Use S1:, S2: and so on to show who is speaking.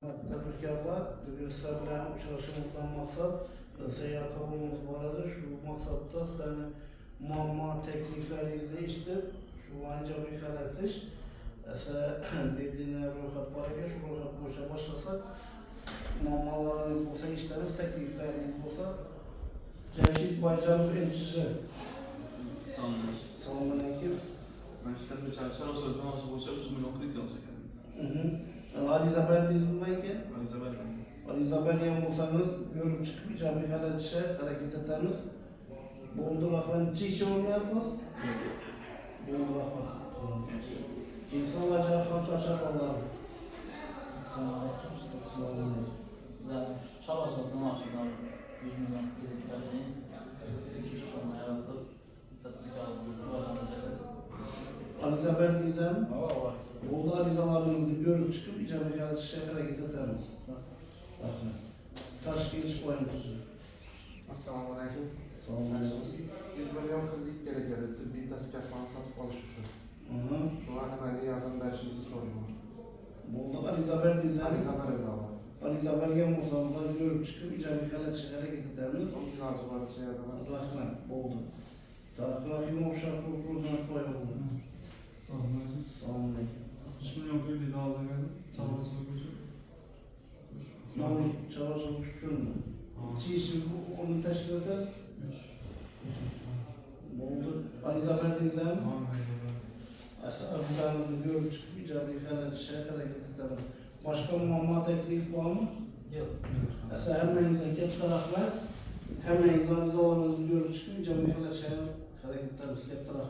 S1: Tebrikler. Bugün sizlerle uçuşumuzdan maksat seyahat kabulümüz vardı. Şu maksatta seni muamma teknikler izleyiştir. Şu anca bir karakter. Bildiğine ruhat var ki şu ruhat boşa başlasak muammalarınız olsa işleriniz teknikleriniz olsa Cevşit Baycan Elçisi. Selamünaleyküm.
S2: Ben işte çarşamba sorduğum az olsa 30 milyon kredi alacak yani.
S1: Ali Zaber dizim belki.
S2: Alizabel mi?
S1: Ali Zaber'e olsanız görüp çıkmayacağım bir hareket edersiniz. Buldu rahman çiğ olmayalım. Buldu rahman. İnsan acayip kaçar Allah'ım.
S3: Çaba sorduğum aşıdan 100 milyon kredi vereceğiz. İki kişi olmaya bakıp tatbik aldığımızı vatandaşa.
S1: Ali Zaber dizem. Buldu arizalarınızı görüp çıkmayacağım bir hareket edersiniz. Rahman. Taş geliş boyunca.
S4: Assalamualaikum.
S1: Selamünaleyküm.
S4: 100 milyon kredi gerekirdi. Tıbbi tezkar falan satıp alış için. Bu hemen yardım verişinizi soruyorum.
S1: Buldu Ali Zaber dizem.
S4: Ali Zaber evladı.
S1: Ali Zaber'e olsanız görüp çıkmayacağım bir hareket edersiniz.
S4: O gün arzuları şey yapamaz.
S1: Rahman oldu. Rahim Ovşar Kurulu'na koyuldu. Selamünaleyküm.
S5: 3 milyon kredi daha da geldi. Sabah sokucu.
S1: Namı çabası uçuşur mu? İki işi bu, onu teşkil eder.
S5: 3.
S1: Oldu. Ali Zaber dizem.
S5: Tamam.
S1: Asabılarını görüp çıkmayacağım bir hareket ederim. Başka muamma teklif var mı?
S3: Yok.
S1: Esa hemenize geç taraflar. Hemen izahınızı görüp çıkmayacağım bir hareket ederim. Geç taraf.